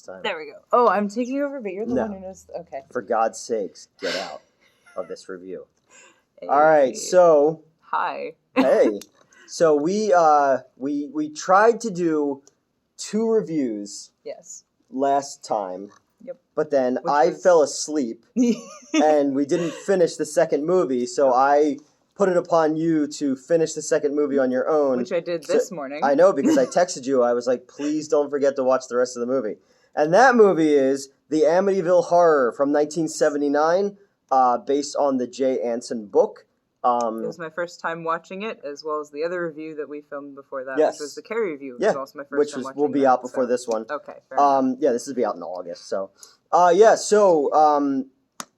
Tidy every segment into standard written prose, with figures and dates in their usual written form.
Time. There we go. Oh, I'm taking over, but you're the one who knows. Okay. For God's sakes, get out of this review. Hey. All right, so. Hi. Hey. So we tried to do 2 reviews. Yes. Last time. Yep. But then I fell asleep and we didn't finish the second movie, so I put it upon you to finish the second movie on your own. Which I did this morning. I know, because I texted you. I was like, please don't forget to watch the rest of the movie. And that movie is The Amityville Horror from 1979, based on the Jay Anson book. It was my first time watching it, as well as the other review that we filmed before that, yes. which was the Carrie review. Yeah, was also my first time watching will be that, out before this one. Okay, fair enough. Yeah, this will be out in August. So, The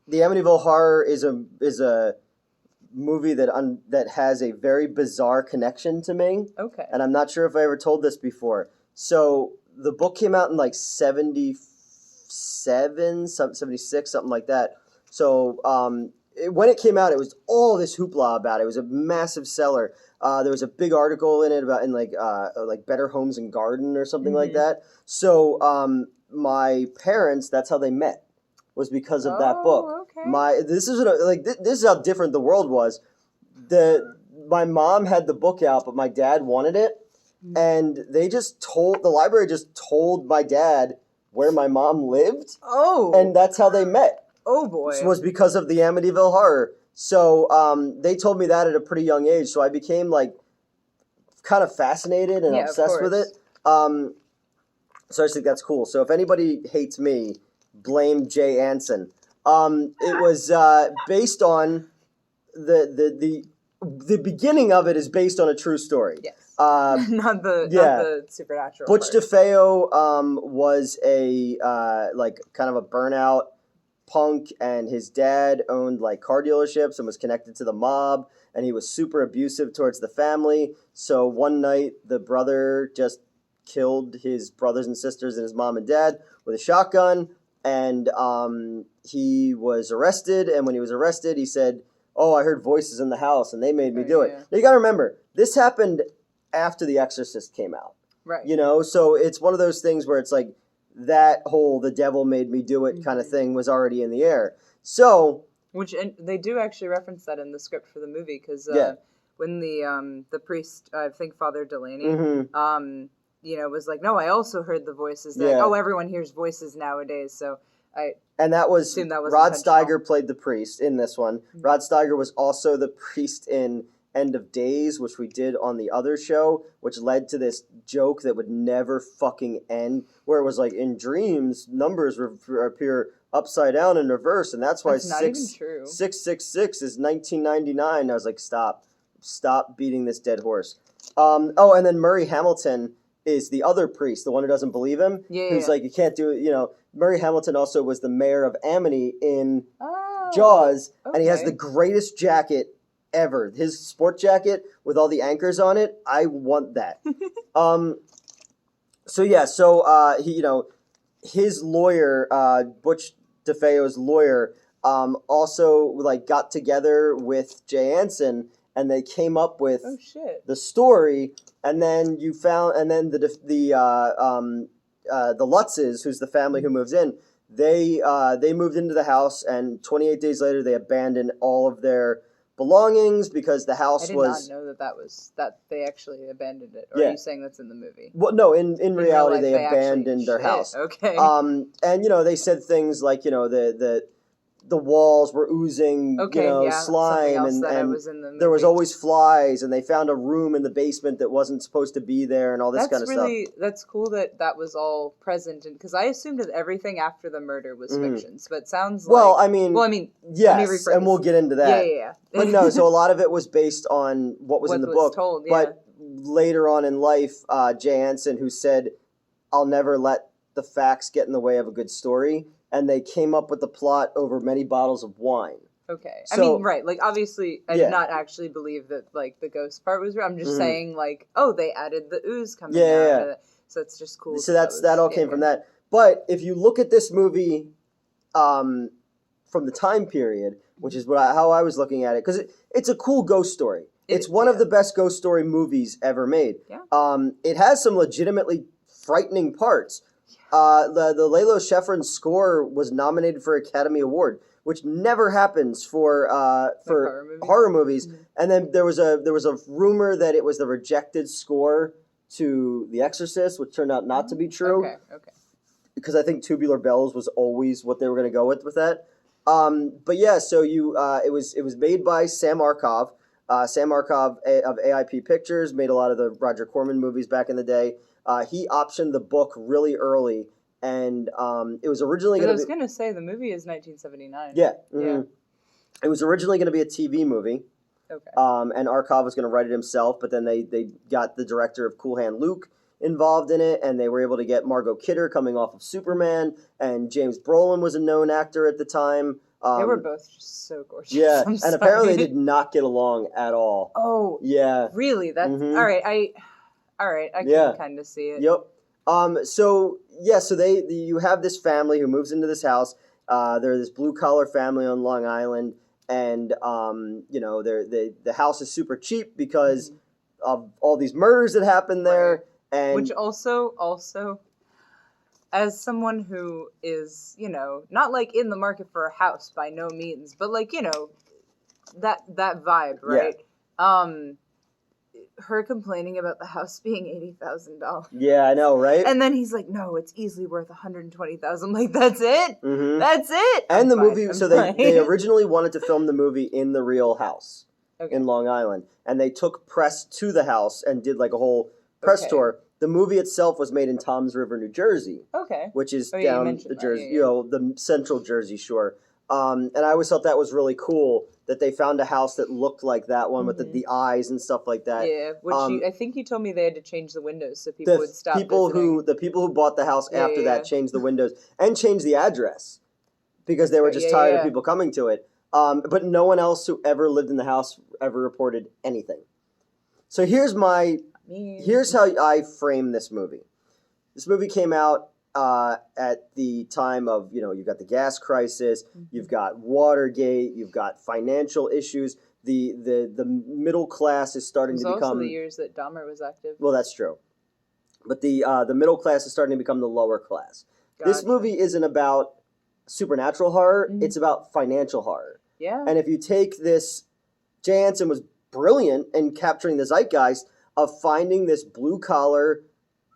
Amityville Horror is a movie that has a very bizarre connection to me. Okay. And I'm not sure if I ever told this before. So the book came out in like 77, 76, something like that. So when it came out, it was all this hoopla about it. It was a massive seller. There was a big article in it about like Better Homes and Garden or something like that. So my parents, that's how they met, was because of that book. Okay. This is how different the world was. My mom had the book out, but my dad wanted it, and the library just told my dad where my mom lived. Oh. And that's how they met. Oh boy. It was because of the Amityville Horror. So they told me that at a pretty young age, so I became like kind of fascinated and obsessed with it. So I just think that's cool. So if anybody hates me, blame Jay Anson. It was based on the beginning of it is based on a true story. Yes. Not the supernatural. Butch DeFeo was a kind of a burnout punk, and his dad owned like car dealerships and was connected to the mob, and he was super abusive towards the family. So one night the brother just killed his brothers and sisters and his mom and dad with a shotgun, and he was arrested, and when he was arrested he said, "Oh, I heard voices in the house and they made me do it." Now you gotta remember, this happened after The Exorcist came out. Right. So it's one of those things where it's like that whole "the devil made me do it" kind of thing was already in the air. So, and they do actually reference that in the script for the movie, because when the priest, I think Father Delaney, was like, "No, I also heard the voices." Like, "Oh, everyone hears voices nowadays." So and that was Rod Steiger played the priest in this one. Mm-hmm. Rod Steiger was also the priest in End of Days, which we did on the other show, which led to this joke that would never fucking end, where it was like, in dreams, numbers appear upside down in reverse, and that's why 666 is 1999. I was like, stop beating this dead horse. And then Murray Hamilton is the other priest, the one who doesn't believe him, who's like, you can't do it. Murray Hamilton also was the mayor of Amity in Jaws, and he has the greatest jacket ever. His sport jacket with all the anchors on it, I want that. His lawyer, Butch DeFeo's lawyer, also like got together with Jay Anson, and they came up with the story. And then the Lutzes, who's the family who moves in, they moved into the house, and 28 days later they abandoned all of their belongings because the house was... I did not know that they actually abandoned it. Or are you saying that's in the movie? Well, no, in reality they abandoned their house. Okay. And they said things like, the walls were oozing, slime, and there was always flies, and they found a room in the basement that wasn't supposed to be there, and all this kind of stuff. That's cool that was all present, because I assumed that everything after the murder was fictions, but it sounds yes, and we'll get into that. Yeah. But no, so a lot of it was based on what was in the book. Told, but later on in life, Jay Anson, who said, "I'll never let the facts get in the way of a good story," and they came up with the plot over many bottles of wine. Okay. So, obviously, I did not actually believe that, the ghost part was real. I'm just saying, they added the ooze coming out. Yeah. So it's just cool. So that all came from that. But if you look at this movie from the time period, which is how I was looking at it, because it's a cool ghost story. It's one of the best ghost story movies ever made. Yeah. It has some legitimately frightening parts. The Lalo Schifrin score was nominated for Academy Award, which never happens for horror movies. Mm-hmm. And then there was a rumor that it was the rejected score to The Exorcist, which turned out not to be true. Okay. Because I think Tubular Bells was always what they were going to go with that. But yeah, so it was made by Sam Arkoff. Sam Arkoff of AIP Pictures made a lot of the Roger Corman movies back in the day. He optioned the book really early, and it was originally going to be... I was going to say, the movie is 1979. Yeah. Mm-hmm. Yeah. It was originally going to be a TV movie. Okay. And Arkoff was going to write it himself, but then they got the director of Cool Hand Luke involved in it, and they were able to get Margot Kidder coming off of Superman, and James Brolin was a known actor at the time. They were both just so gorgeous. Yeah, and apparently they did not get along at all. Oh, yeah. Really? That's all right. I can kind of see it. Yep. So you have this family who moves into this house. They're this blue collar family on Long Island, and the house is super cheap because of all these murders that happened there. Right. And which also, as someone who is, not like in the market for a house by no means, but like, that vibe, right? Yeah. Her complaining about the house being $80,000. Yeah, I know, right? And then he's like, "No, it's easily worth $120,000." Like, that's it. Mm-hmm. That's it. And they originally wanted to film the movie in the real house in Long Island, and they took press to the house and did like a whole press tour. The movie itself was made in Toms River, New Jersey. Okay. Which is down the Jersey, the central Jersey shore. And I always thought that was really cool that they found a house that looked like that one with the eyes and stuff like that. Yeah, which I think you told me they had to change the windows so people would stop visiting. The people who bought the house after that changed the windows and changed the address because they were just tired of people coming to it. But no one else who ever lived in the house ever reported anything. So here's how I frame this movie. This movie came out at the time of, you've got the gas crisis, you've got Watergate, you've got financial issues. The middle class is starting to become... It was also the years that Dahmer was active. Well, that's true. But the middle class is starting to become the lower class. Gotcha. This movie isn't about supernatural horror, it's about financial horror. Yeah. And if you take this... Jay Anson was brilliant in capturing the zeitgeist of finding this blue-collar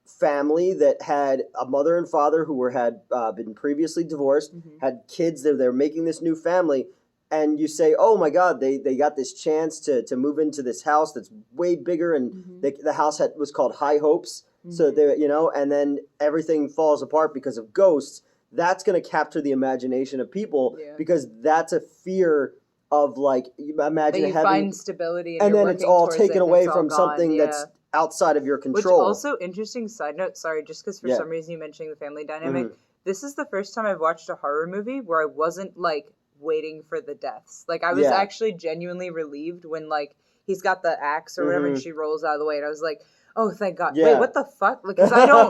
family that had a mother and father who had been previously divorced, had kids, they're making this new family, and you say, oh my God, they got this chance to move into this house that's way bigger, and the house was called High Hopes, so they, and then everything falls apart because of ghosts. That's going to capture the imagination of people because that's a fear of, like, imagine having... find stability and then it's all taken away from something that's outside of your control. Which also, interesting side note, sorry, just because for some reason you mentioning the family dynamic, this is the first time I've watched a horror movie where I wasn't, like, waiting for the deaths. Like, I was actually genuinely relieved when, like, he's got the axe or whatever and she rolls out of the way, and I was like, oh, thank God. Yeah. Wait, what the fuck? Because I don't...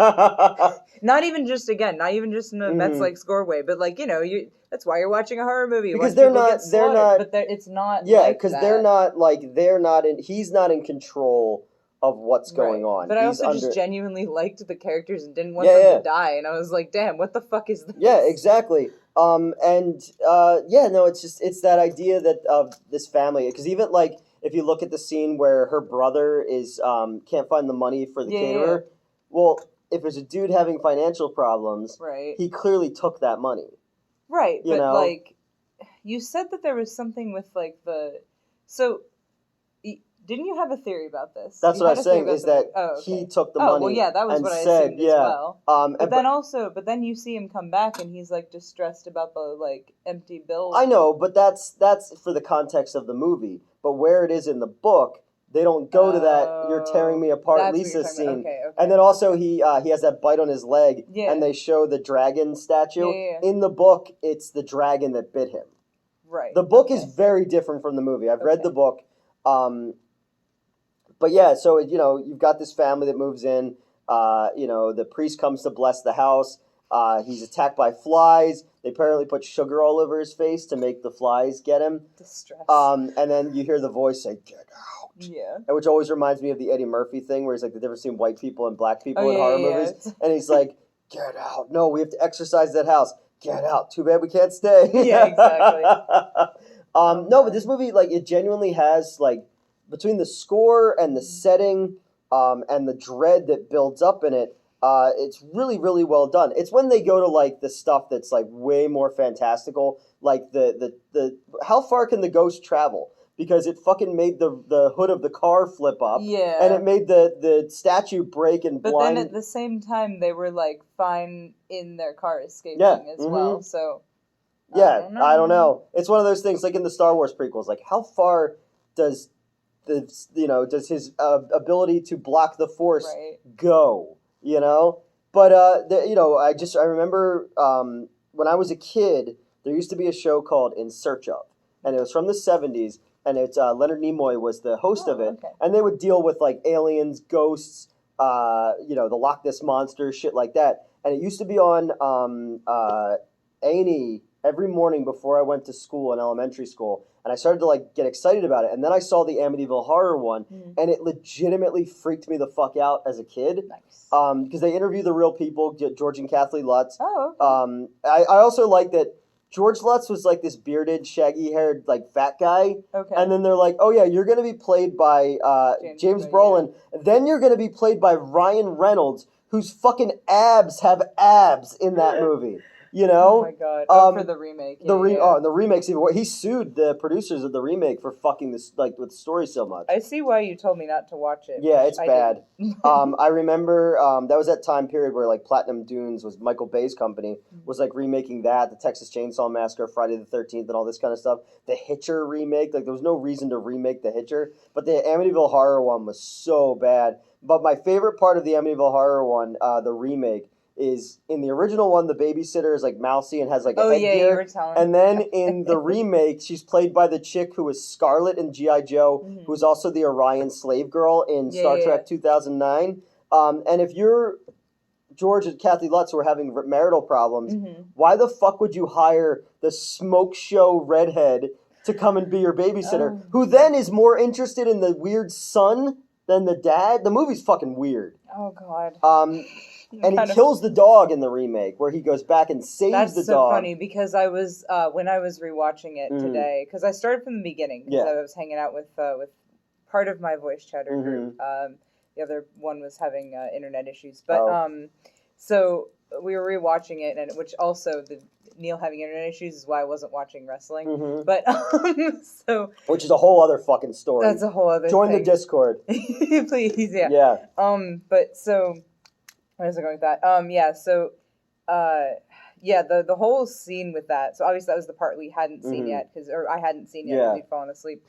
not even just in a Mets like score way, but like, that's why you're watching a horror movie. Because they're not, but it's not because he's not in control of what's going on. But I also just genuinely liked the characters and didn't want them to die, and I was like, damn, what the fuck is this? Yeah, exactly. It's that idea that of this family, because even like, if you look at the scene where her brother is can't find the money for the caterer, well, if there's a dude having financial problems, he clearly took that money. Right, but like, you said that there was something with like didn't you have a theory about this? That's what I was saying, is that he took the money. Oh, well, yeah, that was what I assumed as well. But then you see him come back and he's like distressed about the like empty bill. I know, but that's for the context of the movie. But where it is in the book, they don't go to that "you're tearing me apart" Lisa scene. Okay. And then also he has that bite on his leg, and they show the dragon statue. Yeah. In the book, it's the dragon that bit him. Right. The book is very different from the movie. I've read the book. But yeah, so you've got this family that moves in. The priest comes to bless the house. He's attacked by flies. They apparently put sugar all over his face to make the flies get him. Distress. And then you hear the voice say, "Get out." Yeah. Which always reminds me of the Eddie Murphy thing where he's like, they've never seen white people and black people in horror movies. And he's like, Get out. No, we have to exercise that house. Get out. Too bad we can't stay. Yeah, exactly. No, but this movie, like, it genuinely has, like, between the score and the setting, and the dread that builds up in it, it's really, really well done. It's when they go to, like, the stuff that's, like, way more fantastical, like the how far can the ghost travel? Because it fucking made the hood of the car flip up. Yeah. And it made the statue break and but blind. then at the same time, they were, like, fine in their car escaping as mm-hmm. well, so... Yeah, I don't know. It's one of those things, like in the Star Wars prequels, like, how far does does his ability to block the Force go, But, I remember when I was a kid, there used to be a show called In Search Of, and it was from the 70s, and it's Leonard Nimoy was the host of it, and they would deal with, like, aliens, ghosts, the Loch Ness Monster, shit like that, and it used to be on A&E every morning before I went to school in elementary school, and I started to, like, get excited about it, and then I saw the Amityville Horror one, and it legitimately freaked me the fuck out as a kid. Nice. Because they interview the real people, George and Kathleen Lutz. Oh, okay. I also like that George Lutz was, like, this bearded, shaggy-haired, like, fat guy. Okay. And then they're like, oh, yeah, you're going to be played by James Brolin. Yeah. Then you're going to be played by Ryan Reynolds, whose fucking abs have abs in that movie. Oh my god! For the remake. The remake's even worse. He sued the producers of the remake for fucking this, like, with the story so much. I see why you told me not to watch it. Yeah, it's bad. I remember that was that time period where, like, Platinum Dunes was Michael Bay's company, was, like, remaking that, the Texas Chainsaw Massacre, Friday the 13th, and all this kind of stuff. The Hitcher remake, like, there was no reason to remake the Hitcher, but the Amityville Horror one was so bad. But my favorite part of the Amityville Horror one, the remake, is in the original one, the babysitter is, like, mousy and has, like, a headgear. You were telling and then in the remake, she's played by the chick who was Scarlet in G.I. Joe, who was also the Orion slave girl in Star Trek 2009. And if you're George and Kathy Lutz who are having marital problems, why the fuck would you hire the smoke show redhead to come and be your babysitter, who then is more interested in the weird son than the dad? The movie's fucking weird. Oh, God. And he kills the dog in the remake, where he goes back and saves the dog. That's so funny, because I was, when I was rewatching it today, because I started from the beginning, because I was hanging out with part of my voice chatter group. The other one was having internet issues. But, so we were rewatching it, and which also, Neil having internet issues is why I wasn't watching wrestling. But, so... Which is a whole other fucking story. That's a whole other Join thing. the Discord. Please, yeah. Yeah. But, so... Where is it going with that? The whole scene with that. So obviously that was the part we hadn't seen yet, or I hadn't seen yet because we'd fallen asleep.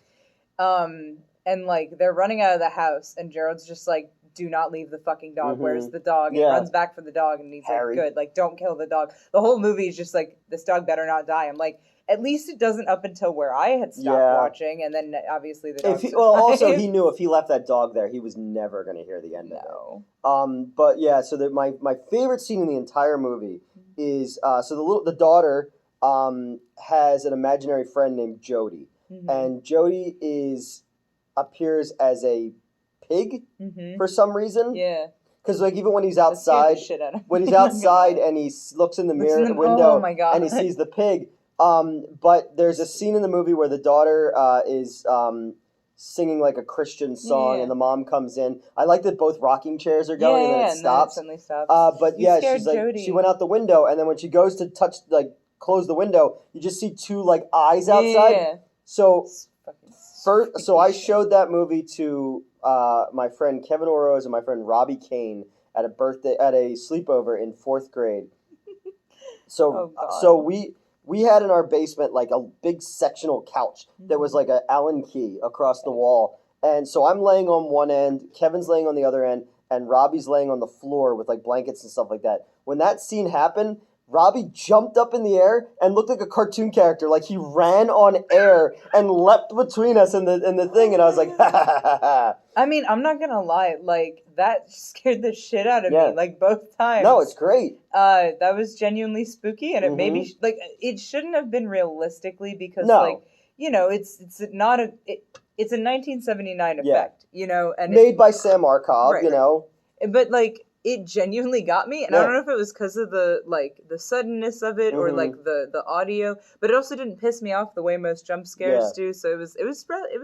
And, like, they're running out of the house, and Gerald's just like, "Do not leave the fucking dog. Where's the dog?" And he runs back for the dog, and he's Harry. like, "Good, like, don't kill the dog." The whole movie is just like, this dog better not die. I'm like, at least it doesn't up until where I had stopped watching, and then obviously the dog. Also he knew if he left that dog there, he was never going to hear the end of it. But yeah, so my favorite scene in the entire movie is the daughter has an imaginary friend named Jody, and Jody appears as a pig for some reason. Yeah. Because, like, even when he's outside, and he looks in the window and he sees the pig. But there's a scene in the movie where the daughter is singing, like, a Christian song, and the mom comes in. I like that both rocking chairs are going, and then it stops. And then it suddenly stops. But she's like, Jody. She went out the window, and then when she goes to close the window, you just see two, like, eyes outside. Yeah. So I showed that movie to my friend Kevin Oroz and my friend Robbie Kane at a sleepover in 4th grade. So we had in our basement, like, a big sectional couch that was like an Allen key across the wall. And so I'm laying on one end, Kevin's laying on the other end, and Robbie's laying on the floor with, like, blankets and stuff like that. When that scene happened, Robbie jumped up in the air and looked like a cartoon character. Like, he ran on air and leapt between us and the thing, and I was like, ha ha ha ha. I mean, I'm not gonna lie, like, that scared the shit out of me, like, both times. No, it's great. That was genuinely spooky, and it maybe, like, it shouldn't have been realistically, because, like, you know, it's not it's a 1979 effect, you know, and made by Sam Arkoff, you know. But, like, it genuinely got me, and I don't know if it was because of the suddenness of it or like the audio, but it also didn't piss me off the way most jump scares do. So it was.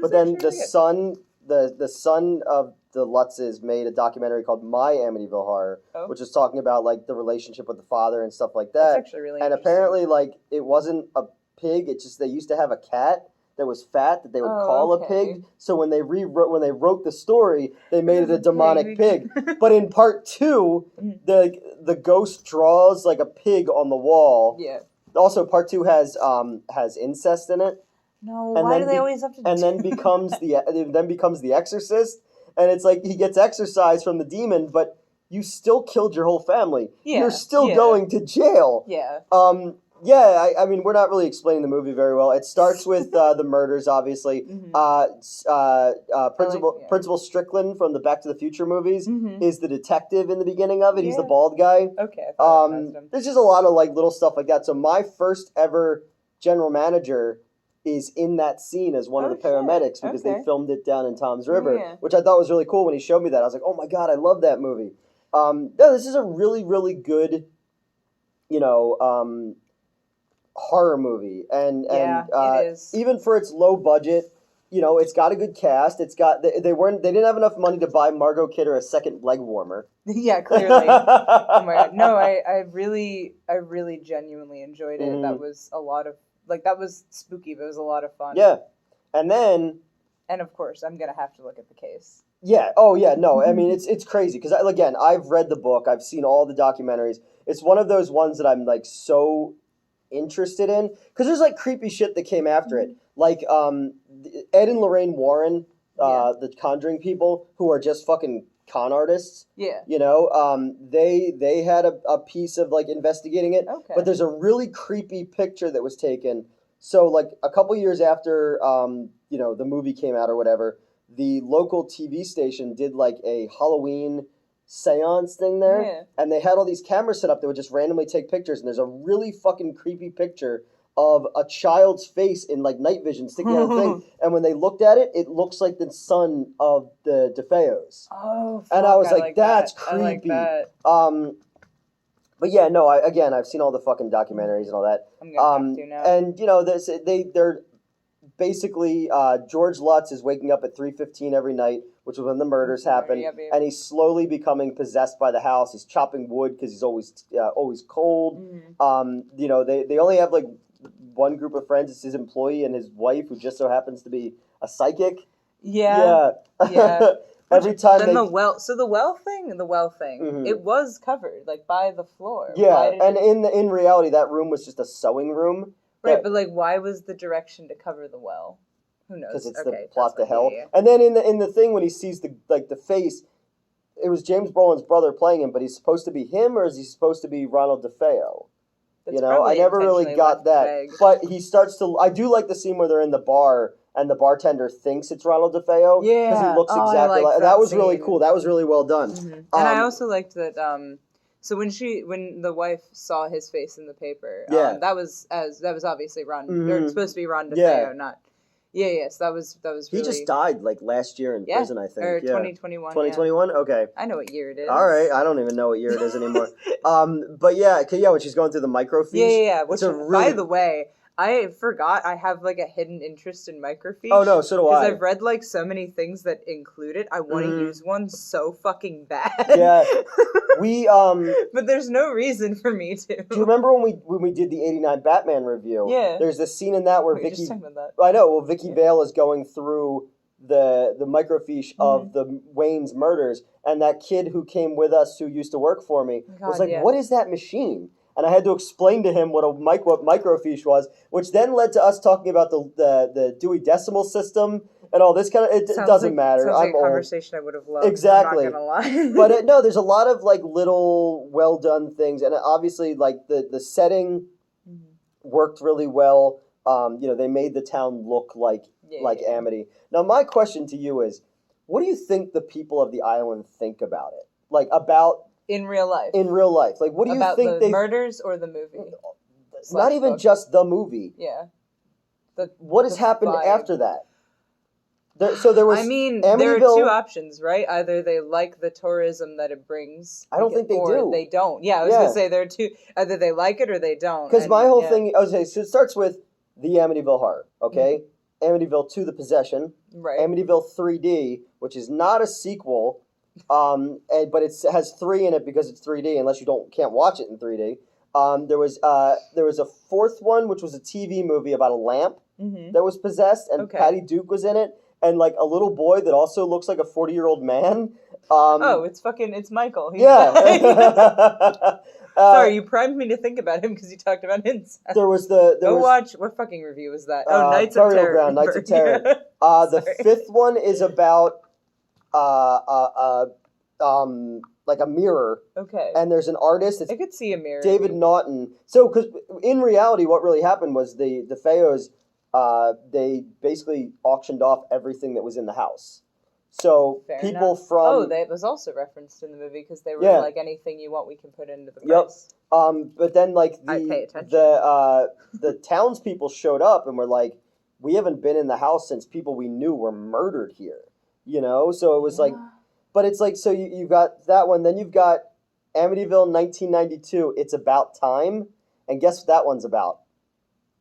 But then the son, the son of the Lutzes made a documentary called My Amityville Horror, which is talking about like the relationship with the father and stuff like that. That's actually really and apparently like it wasn't a pig; it's just they used to have a cat that was fat that they would call a pig. So when they wrote the story, they made it a demonic pig. But in part 2, the ghost draws like a pig on the wall. Yeah. Also, part 2 has incest in it. No, and why do they always have to? And then becomes the Exorcist, and it's like he gets exorcised from the demon, but you still killed your whole family. Yeah. You're still going to jail. Yeah. Yeah, I mean, we're not really explaining the movie very well. It starts with the murders, obviously. Principal Strickland from the Back to the Future movies is the detective in the beginning of it. He's the bald guy. Okay. There's just a lot of like little stuff like that. So my first ever general manager is in that scene as one of the paramedics because they filmed it down in Tom's River, which I thought was really cool. When he showed me that, I was like, oh my God, I love that movie. No, this is a really, really good, horror movie, and it is. Even for its low budget, it's got a good cast. It's got they didn't have enough money to buy Margot Kidder a second leg warmer. Yeah, clearly. Oh my God, no, I really genuinely enjoyed it. That was a lot of that was spooky, but it was a lot of fun. Yeah, and of course I'm gonna have to look at the case. Yeah. Oh yeah. No, I mean it's crazy because again I've read the book, I've seen all the documentaries. It's one of those ones that I'm like so interested in because there's like creepy shit that came after it, like Ed and Lorraine Warren, the Conjuring people who are just fucking con artists. Yeah. They had a piece of like investigating it, but there's a really creepy picture that was taken. So like a couple years after the movie came out or whatever, the local TV station did like a Halloween seance thing there, and they had all these cameras set up that would just randomly take pictures, and there's a really fucking creepy picture of a child's face in like night vision sticking out of the thing, and when they looked at it, it looks like the son of the DeFeos. Oh, fuck, and I was like, that's that. creepy. I like that. But yeah, no, I've seen all the fucking documentaries and all that. I'm gonna have to now. And they're basically George Lutz is waking up at 3:15 every night, which is when the murders happen, and he's slowly becoming possessed by the house. He's chopping wood because he's always cold. They only have like one group of friends. It's his employee and his wife, who just so happens to be a psychic. Yeah. Every time then the well thing, it was covered like by the floor. Yeah, and in reality, that room was just a sewing room. Right, but like, why was the direction to cover the well? Who knows? Because it's the plot to hell. Yeah. And then in the thing when he sees the face, it was James Brolin's brother playing him, but he's supposed to be him, or is he supposed to be Ronald DeFeo? I never really got that. Vague. But he starts to. I do like the scene where they're in the bar and the bartender thinks it's Ronald DeFeo. Yeah, because he looks exactly like that. Was really cool. That was really well done. And I also liked that. So when the wife saw his face in the paper, that was obviously Ron. Or supposed to be Ron DeFeo, not. Yeah. So that was. He just died like last year in prison, I think. Or 2021. 2021. Okay. I know what year it is. All right, I don't even know what year it is anymore. But when she's going through the microfiche. Yeah. Which, by the way, I forgot I have like a hidden interest in microfiche. Oh no, so do I. Because I've read like so many things that include it. I want to use one so fucking bad. Yeah. But there's no reason for me to. Do you remember when we did the '89 Batman review? Yeah. There's this scene in that where Vicky. Just talking about that. I know. Well, Vicky Vale is going through the microfiche of the Wayne's murders, and that kid who came with us who used to work for me was like, "What is that machine?" And I had to explain to him what microfiche was, which then led to us talking about the Dewey Decimal System and all this kind of. It doesn't matter. Sounds like a conversation I would have loved. Exactly. I'm not gonna lie. But no, there's a lot of like little well done things, and obviously like the setting worked really well. They made the town look like Amity. Now, my question to you is, what do you think the people of the island think about it? Like about. In real life. Like, what do you think about the murders or the movie? Not even just the movie. Yeah. What has happened after that? There was. I mean, Amityville, there are two options, right? Either they like the tourism that it brings. I don't think they or do. They don't. Yeah, I was gonna say there are two. Either they like it or they don't. Because my whole thing, okay, so it starts with the Amityville Horror, okay? Amityville 2: The Possession, right? Amityville 3D, which is not a sequel, but it has 3 in it because it's 3D, unless you can't watch it in 3D. There was a fourth one, which was a TV movie about a lamp that was possessed, and Patty Duke was in it, and like a little boy that also looks like a 40-year-old man. It's Michael. Yeah. Sorry, you primed me to think about him because you talked about incest. Watch, what fucking review was that? Knights of Terror. Ground, Knights of Terror. The fifth one is about like a mirror. Okay. And there's an artist. I could see a mirror. David Naughton. So, because in reality, what really happened was the Fayos, they basically auctioned off everything that was in the house. So people from that was also referenced in the movie because they were like, anything you want, we can put into the price. But then like the townspeople showed up and were like, we haven't been in the house since people we knew were murdered here. You know, so it was like, but it's like, so you got that one, then you've got Amityville 1992. It's About Time, and guess what that one's about?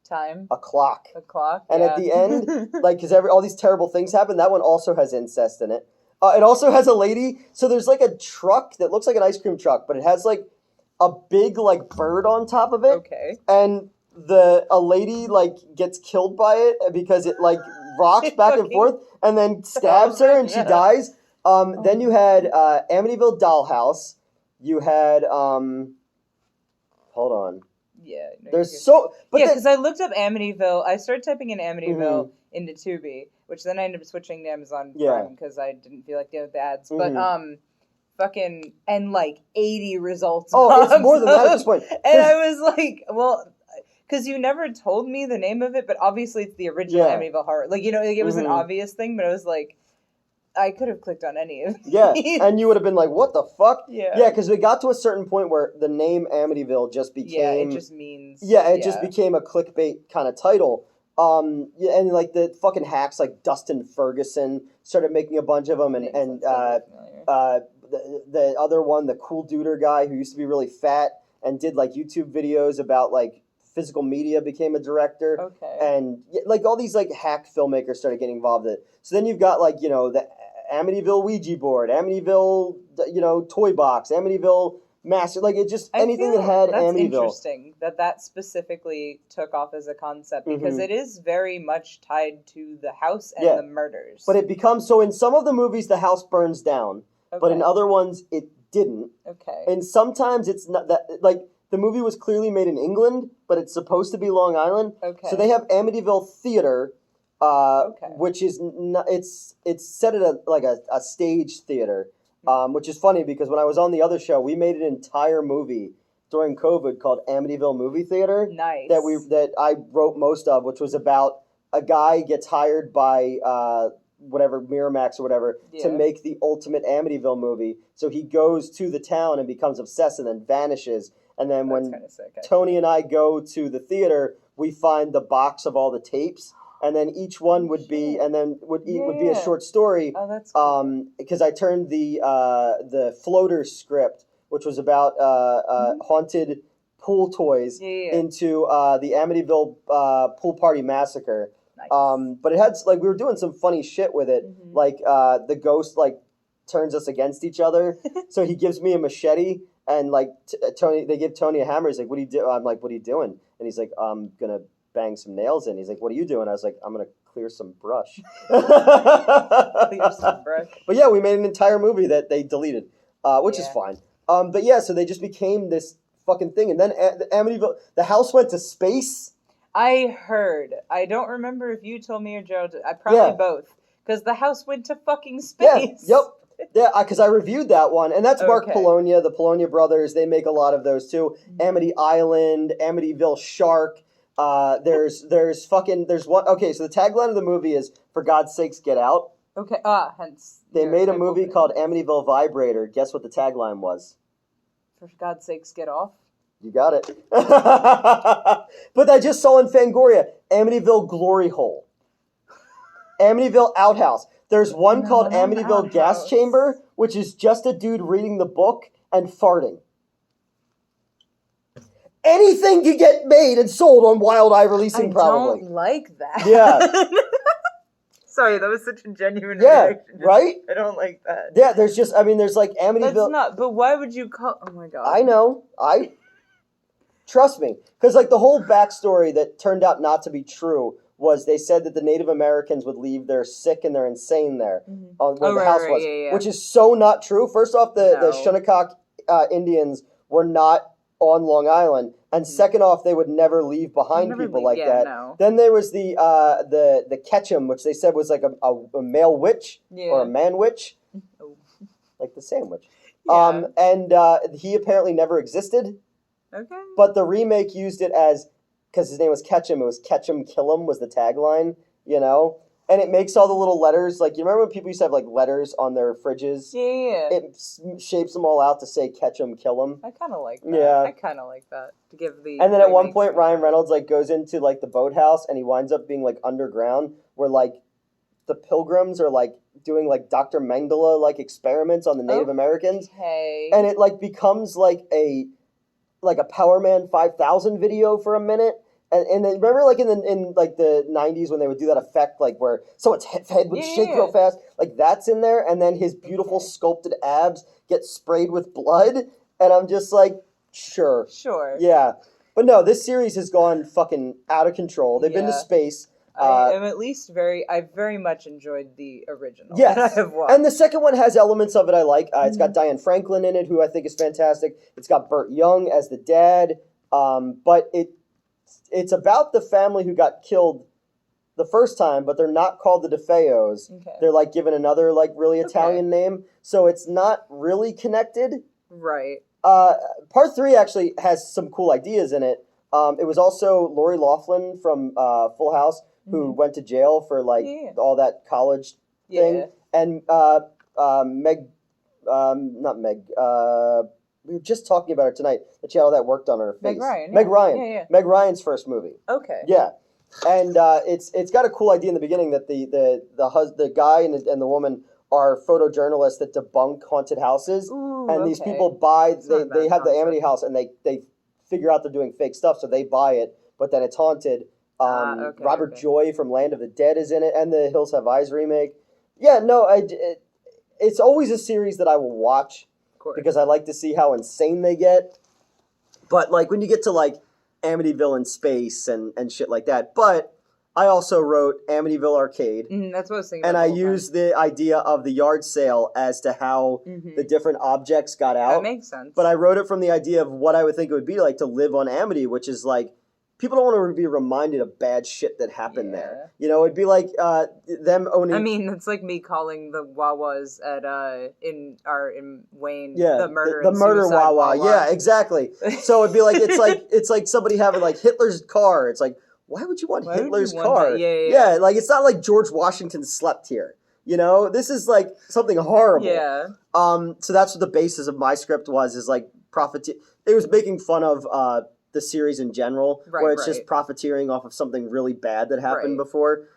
Time. A clock. And yeah. at the end, like, because all these terrible things happen, that one also has incest in it. It also has a lady, so there's like a truck that looks like an ice cream truck, but it has like a big like bird on top of it. Okay. And a lady like gets killed by it because it like rocks back and forth and then stabs her and she dies. Then you had Amityville Dollhouse. You had hold on. Yeah. No, there's so... But because I looked up Amityville. I started typing in Amityville into Tubi, which then I ended up switching to Amazon Prime because I didn't feel like dealing with the ads. But fucking... And like 80 results. Oh, it's more than that at this point. And I was like, well... Because you never told me the name of it, but obviously it's the original Amityville Horror. Like, you know, like it was an obvious thing, but I was like... I could have clicked on any of these. Yeah, and you would have been like, what the fuck? Yeah. Yeah, because we got to a certain point where the name Amityville just became... Yeah, it just means... Yeah, it just became a clickbait kind of title. And like the fucking hacks like Dustin Ferguson started making a bunch of them, and the other one, the Cool Duder guy who used to be really fat and did like YouTube videos about like physical media became a director. Okay. And like all these like hack filmmakers started getting involved in it. So then you've got like, you know, the Amityville Ouija board, Amityville, you know, toy box, Amityville master, like it just anything that had that's Amityville. Interesting that specifically took off as a concept because it is very much tied to the house and the murders. But it becomes so in some of the movies the house burns down, but in other ones it didn't. Okay. And sometimes it's not that like the movie was clearly made in England, but it's supposed to be Long Island. Okay. So they have Amityville Theater. Which is it's set at a stage theater, which is funny because when I was on the other show, we made an entire movie during COVID called Amityville Movie Theater. Nice. That I wrote most of, which was about a guy gets hired by whatever Miramax or whatever to make the ultimate Amityville movie. So he goes to the town and becomes obsessed and then vanishes. And then when Tony and I go to the theater, we find the box of all the tapes. And then each one would be, and then would be a short story. Oh, that's cool. Because I turned the floater script, which was about haunted pool toys, into the Amityville pool party massacre. Nice. But it had like we were doing some funny shit with it, like the ghost like turns us against each other. So he gives me a machete, and like they give Tony a hammer. He's like, "What do you do?" I'm like, "What are you doing?" And he's like, "I'm gonna bang some nails in." He's like, "What are you doing?" I was like, "I'm gonna clear some brush." Clear some brush. But yeah, we made an entire movie that they deleted, which is fine. But yeah, so they just became this fucking thing, and then Amityville, the house went to space. I heard. I don't remember if you told me or Joe. I probably both, because the house went to fucking space. Yeah. Yep. Yeah, because I reviewed that one, and that's Mark Polonia, the Polonia brothers. They make a lot of those too. Amity Island, Amityville Shark. There's one. Okay, so the tagline of the movie is "For God's sakes, get out." Okay. Hence. They made a movie called Amityville Vibrator. Guess what the tagline was? For God's sakes, get off. You got it. But I just saw in Fangoria, Amityville Glory Hole. Amityville Outhouse. There's one called Amityville Gas Outhouse. Chamber, which is just a dude reading the book and farting. Anything can get made and sold on Wild Eye Releasing, probably. I don't like that. Yeah. Sorry, that was such a genuine reaction. Right? I don't like that. Yeah, there's like Amityville. That's not, but why would you call... Oh my god. I know. Trust me. Because, like, the whole backstory that turned out not to be true was they said that the Native Americans would leave their sick and they're insane there on where the house was. Yeah. Which is so not true. First off, the No. Shinnecock Indians were not on Long Island. And second off, they would never leave behind people like that. No. Then there was the Ketchum, which they said was like a male witch or a man witch. Oh. Like the sandwich. Yeah. And he apparently never existed. Okay. But the remake used it as, because his name was Ketchum, it was Ketchum Kill 'em was the tagline, you know? And it makes all the little letters, like, you remember when people used to have, like, letters on their fridges? Yeah. It shapes them all out to say Ketchum Kill 'em. I kind of like that. Yeah. I kind of like that. To give the... And then at one point, Ryan Reynolds, like, goes into, like, the boathouse, and he winds up being, like, underground, where, like, the pilgrims are, like, doing, like, Dr. Mengele, like, experiments on the Native Americans. Okay. And it, like, becomes, like a Power Man 5000 video for a minute. And then remember, like, in the 90s when they would do that effect, like, where someone's head would shake real fast? Like, that's in there, and then his beautiful sculpted abs get sprayed with blood, and I'm just like, sure. Sure. Yeah. But no, this series has gone fucking out of control. They've been to space. I am at least I very much enjoyed the original. Yes. That I have watched. And the second one has elements of it I like. It's got Diane Franklin in it, who I think is fantastic. It's got Burt Young as the dad. But it's about the family who got killed the first time, but they're not called the DeFeos. Okay. They're, like, given another, like, really Italian name. So it's not really connected. Right. Part 3 actually has some cool ideas in it. It was also Lori Loughlin from Full House, who went to jail for, like, all that college thing. And we were just talking about her tonight, that she had all that worked on her face. Meg Ryan. Meg Ryan. Yeah. Meg Ryan's first movie. Okay. Yeah. And it's got a cool idea in the beginning that the guy and the woman are photojournalists that debunk haunted houses. Ooh, and these people buy, they have the Amity house, and they figure out they're doing fake stuff, so they buy it, but then it's haunted. Robert Joy from Land of the Dead is in it, and the Hills Have Eyes remake. Yeah, no, it's always a series that I will watch because I like to see how insane they get. But, like, when you get to, like, Amityville in space and shit like that. But I also wrote Amityville Arcade. That's what I was thinking. And I used the idea of the yard sale as to how the different objects got out. That makes sense. But I wrote it from the idea of what I would think it would be like to live on Amity, which is like, people don't want to be reminded of bad shit that happened there. You know, it'd be like them owning... I mean, it's like me calling the Wawas in Wayne the murder the murder Wawa. Yeah, exactly. So it'd be like, it's like somebody having like Hitler's car. It's like, why would you want Hitler's car? Yeah, like it's not like George Washington slept here. You know, this is like something horrible. Yeah. So that's what the basis of my script was, is like it was making fun of the series in general, where it's just profiteering off of something really bad that happened before.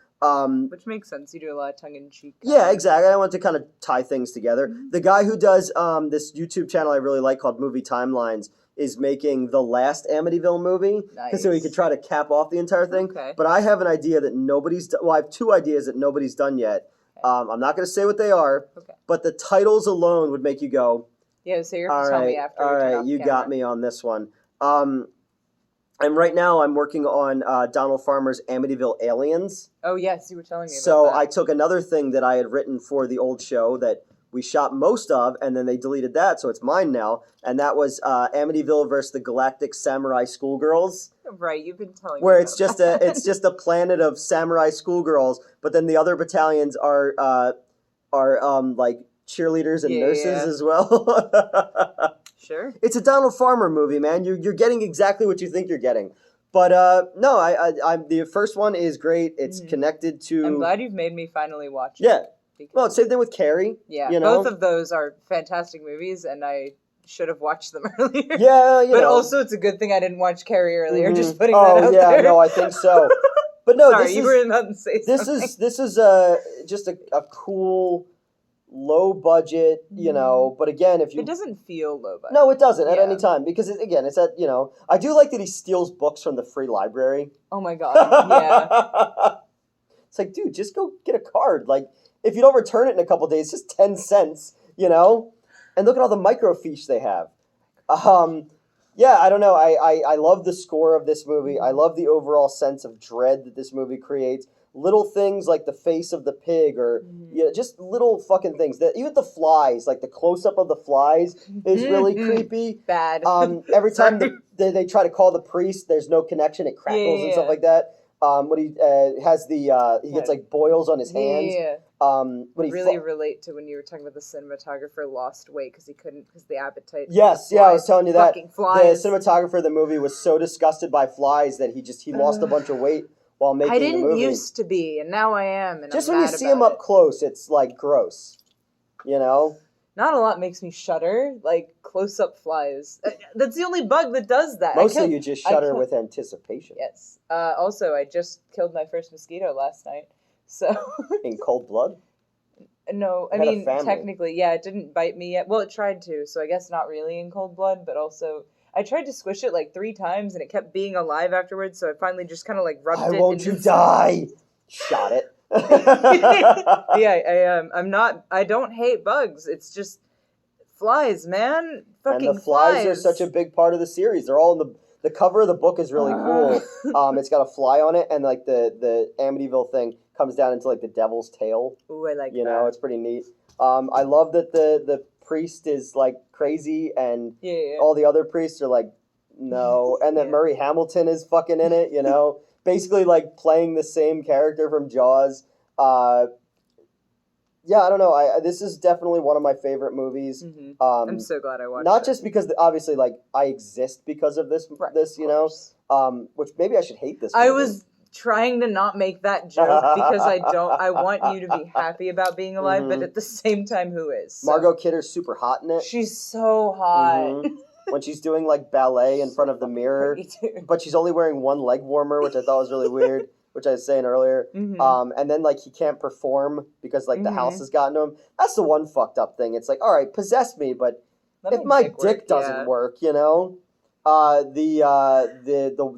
Which makes sense. You do a lot of tongue-in-cheek. Yeah, exactly. I want to kind of tie things together. The guy who does this YouTube channel I really like called Movie Timelines is making the last Amityville movie, so he could try to cap off the entire thing. Okay. But I have an idea that I have two ideas that nobody's done yet. Okay. I'm not going to say what they are, but the titles alone would make you go, yeah, so you're tell me after. All right, you got me on this one. And right now I'm working on Donald Farmer's Amityville Aliens. Oh, yes, you were telling me about So that. I took another thing that I had written for the old show that we shot most of, and then they deleted that, so it's mine now. And that was Amityville versus the Galactic Samurai Schoolgirls. Right, you've been telling me where it's just a planet of samurai schoolgirls, but then the other battalions are like cheerleaders and nurses as well. Sure. It's a Donald Farmer movie, man. You're getting exactly what you think you're getting. But no, I the first one is great. It's connected to... I'm glad you've made me finally watch it. Yeah. Well, it's same thing with Carrie. Yeah, you know? Both of those are fantastic movies, and I should have watched them earlier. Yeah, but also it's a good thing I didn't watch Carrie earlier, just putting that out there. Oh, yeah, there. no, I think so. But no, sorry, you were about to say something. This is just a cool, low budget, but again, if you... It doesn't feel low budget. No, it doesn't at any time, because, it's at, I do like that he steals books from the free library. Oh my god, yeah. It's like, dude, just go get a card. Like, if you don't return it in a couple days, it's just 10 cents, And look at all the microfiche they have. Yeah, I don't know. I love the score of this movie. I love the overall sense of dread that this movie creates. Little things like the face of the pig, or just little fucking things. Even the flies, like the close up of the flies, is really creepy. Bad. Every time they try to call the priest, there's no connection. It crackles and stuff like that. When he has he gets like boils on his hands. Yeah. When he really relate to when you were talking about the cinematographer lost weight because the appetite. Yes, I was telling you that flies. The cinematographer of the movie was so disgusted by flies that he lost a bunch of weight while making the movie. I didn't used to be, and now I am. And just I'm when you see him up close, it's like gross, Not a lot makes me shudder, like close-up flies. That's the only bug that does that. Mostly you just shudder with anticipation. Yes. Also, I just killed my first mosquito last night. So in cold blood? No, I mean, technically, yeah, it didn't bite me yet. Well, it tried to, so I guess not really in cold blood, but also... I tried to squish it like 3 times, and it kept being alive afterwards, so I finally just kind of like rubbed it. Why won't you die? Shot it. Yeah, I don't hate bugs. It's just flies, man. Fucking and the flies are such a big part of the series. They're all in the cover of the book is really cool. It's got a fly on it, and like the Amityville thing comes down into like the devil's tail. Ooh, I like that. It's pretty neat. I love that the priest is like crazy, and all the other priests are like, no, and that Murray Hamilton is fucking in it, basically like playing the same character from Jaws. Yeah, I don't know. This is definitely one of my favorite movies. Mm-hmm. I'm so glad I watched it. Not just because, obviously, like, I exist because of this, which maybe I should hate this movie. I was trying to not make that joke because I want you to be happy about being alive, but at the same time, who is? So. Margot Kidder's super hot in it. She's so hot. When she's doing, like, ballet in front of the mirror, but she's only wearing one leg warmer, which I thought was really weird. Which I was saying earlier. And then, like, he can't perform because, like, the house has gotten to him. That's the one fucked up thing. It's like, all right, possess me, but if my dick doesn't work, The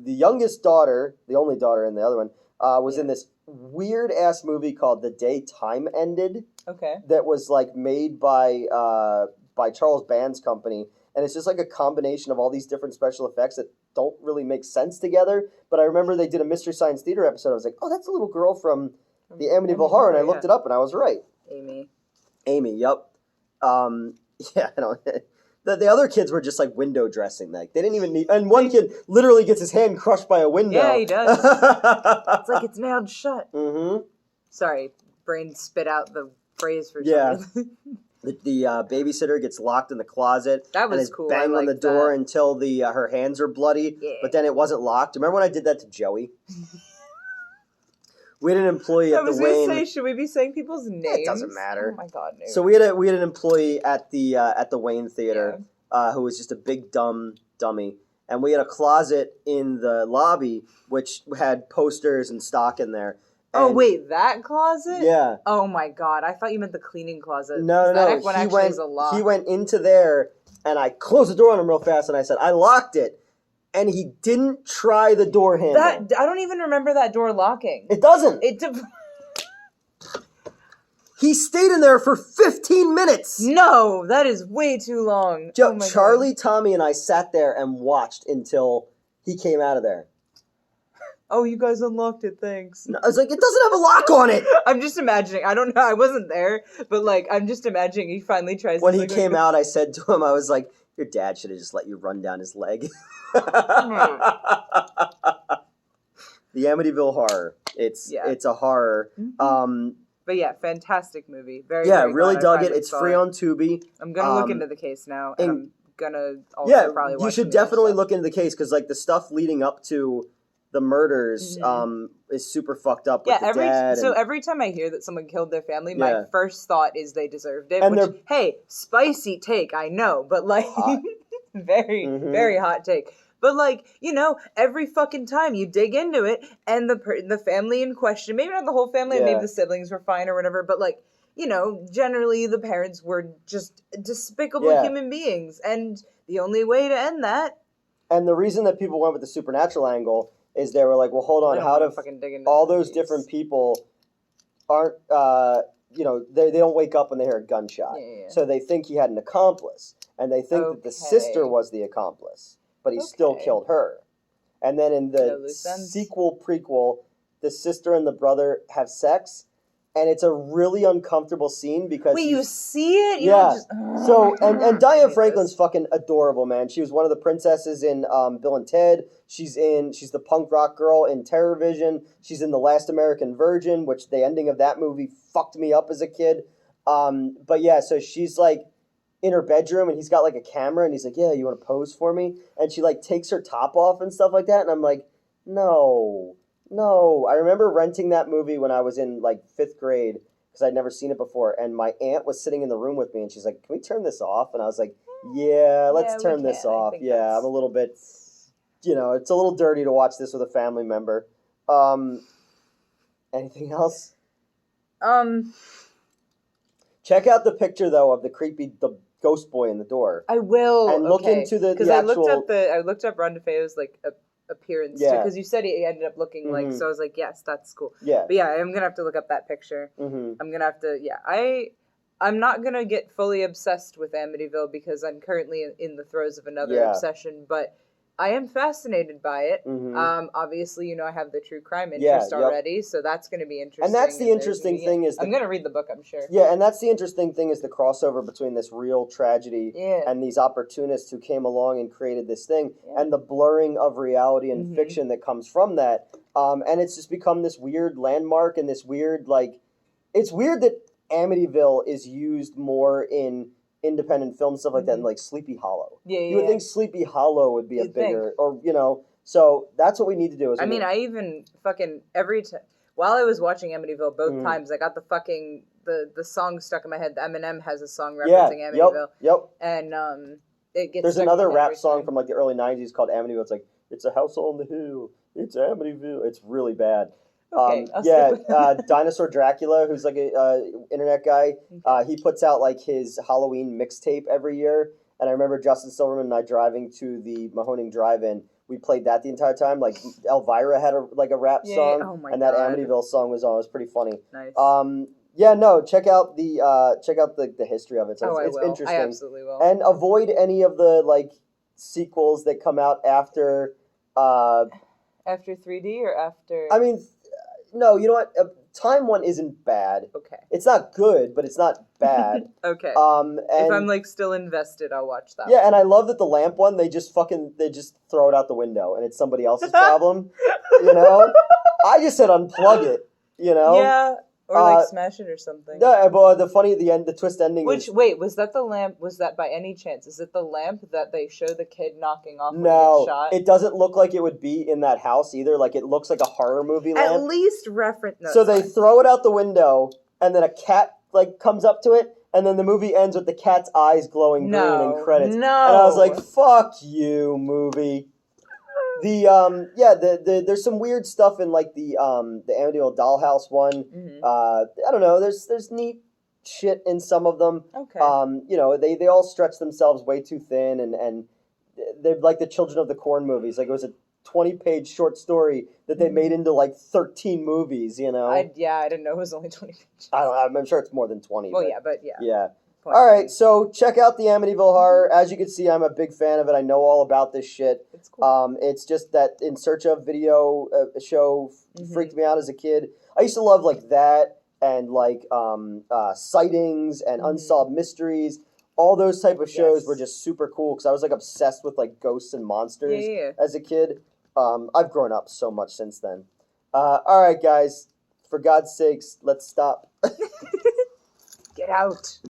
youngest daughter, the only daughter in the other one, was in this weird-ass movie called The Day Time Ended. Okay. That was, like, made by Charles Band's company. And it's just, like, a combination of all these different special effects that don't really make sense together. But I remember they did a Mystery Science Theater episode. I was like, oh, that's a little girl from the Amityville Horror. And I looked it up, and I was right. Amy, yep. Yeah, I don't... The other kids were just, like, window dressing. Like, they didn't even need... And one kid literally gets his hand crushed by a window. Yeah, he does. It's like it's nailed shut. Mm-hmm. Sorry, brain spit out the phrase for some reason. The babysitter gets locked in the closet. That was and is cool. banged on the door until her hands are bloody. Yeah. But then it wasn't locked. Remember when I did that to Joey? We had an employee at the Wayne. I was going to say, should we be saying people's names? It doesn't matter. Oh my god, no. So we had an employee at the Wayne Theater who was just a big dummy, and we had a closet in the lobby which had posters and stock in there. Oh, wait, that closet? Yeah. Oh, my God. I thought you meant the cleaning closet. No. He went into there, and I closed the door on him real fast, and I said, I locked it. And he didn't try the door handle. I don't even remember that door locking. It doesn't. He stayed in there for 15 minutes. No, that is way too long. Charlie, Tommy, and I sat there and watched until he came out of there. Oh, you guys unlocked it, thanks. No, I was like, it doesn't have a lock on it. I'm just imagining. I don't know. I wasn't there, but like, I'm just imagining he finally tries. When he came out, I said to him, I was like, your dad should have just let you run down his leg. The Amityville Horror. It's a horror. But yeah, fantastic movie. Very really dug it. It's free on Tubi. I'm gonna look into the case now, and I'm gonna also probably watch. You should definitely look into the case because like the stuff leading up to the murders is super fucked up with the dad. So every time I hear that someone killed their family, my first thought is they deserved it. And hey, spicy take, I know, but like very hot take. But like, you know, every fucking time you dig into it, and the family in question, maybe not the whole family, maybe the siblings were fine or whatever, but like, you know, generally the parents were just despicable human beings, and the only way to end that. And the reason that people went with the supernatural angle is they were like, well, hold on, how do all those different people aren't, you know, they don't wake up when they hear a gunshot. So they think he had an accomplice, and they think that the sister was the accomplice, but he still killed her. And then in the sequel prequel, the sister and the brother have sex, and it's a really uncomfortable scene because you see it? You just, so and Diane Franklin's fucking adorable, man. She was one of the princesses in Bill and Ted. She's the punk rock girl in Terror Vision. She's in The Last American Virgin, which the ending of that movie fucked me up as a kid. But yeah, so she's like in her bedroom, and he's got like a camera, and he's like, yeah, you want to pose for me? And she like takes her top off and stuff like that, and I'm like, no. I remember renting that movie when I was in like 5th grade because I'd never seen it before, and my aunt was sitting in the room with me, and she's like, can we turn this off? And I was like, yeah, let's turn this off. Yeah, I'm a little bit, you know, it's a little dirty to watch this with a family member. Anything else? Check out the picture though of the ghost boy in the door. I will. And look into the actual. I looked up Ron DeFeo's like appearance because you said he ended up looking like, so I was like, yes, that's cool. Yeah. But yeah, I'm gonna have to look up that picture. I'm gonna have to. Yeah, I'm not gonna get fully obsessed with Amityville because I'm currently in the throes of another obsession, but I am fascinated by it. Obviously, you know, I have the true crime interest already, so that's going to be interesting. And that's the interesting thing is... I'm going to read the book, I'm sure. Yeah, and that's the interesting thing is the crossover between this real tragedy and these opportunists who came along and created this thing, and the blurring of reality and fiction that comes from that. And it's just become this weird landmark and this weird, like... It's weird that Amityville is used more in independent film stuff like that, and like Sleepy Hollow. You would think Sleepy Hollow would be a bigger, or you know. So that's what we need to do. I mean, I even fucking every time while I was watching Amityville, both times I got the fucking the song stuck in my head. The Eminem has a song referencing Amityville. And it gets. There's another rap song from like the early '90s called Amityville. It's like, it's a house on the hill. It's Amityville. It's really bad. Okay, Dinosaur Dracula, who's like a internet guy, he puts out like his Halloween mixtape every year, and I remember Justin Silverman and I driving to the Mahoning Drive-In, we played that the entire time. Like Elvira had a rap song, and that Amityville song was on. It was pretty funny. Nice. Check out the history of it. So it's interesting. I absolutely will. And avoid any of the like sequels that come out after. After 3D or after? I mean. No, you know what? Time One isn't bad. Okay. It's not good, but it's not bad. Okay. And if I'm like still invested, I'll watch that. Yeah, and I love that the lamp one, they just throw it out the window, and it's somebody else's problem. You know? I just said unplug it. You know? Yeah. Or like smash it or something. Yeah, but the twist ending. Wait, was that the lamp? Was that by any chance? Is it the lamp that they show the kid knocking off when he gets shot? It doesn't look like it would be in that house either. Like it looks like a horror movie lamp. At least reference. No, so they throw it out the window, and then a cat like comes up to it, and then the movie ends with the cat's eyes glowing green and credits. No. And I was like, "Fuck you, movie." There's some weird stuff in like the Amityville Dollhouse one. I don't know. There's neat shit in some of them. Okay. You know, they all stretch themselves way too thin, and they're like the Children of the Corn movies. Like it was a 20-page short story that they made into like 13 movies. You know. I didn't know it was only 20 pages. I'm sure it's more than 20. Well, but yeah. Yeah. All right, so check out the Amityville Horror. As you can see, I'm a big fan of it. I know all about this shit. It's cool. It's just that In Search of video show freaked me out as a kid. I used to love like that and like Sightings and Unsolved Mysteries. All those type of shows were just super cool because I was like obsessed with like ghosts and monsters as a kid. I've grown up so much since then. All right, guys. For God's sakes, let's stop. Get out.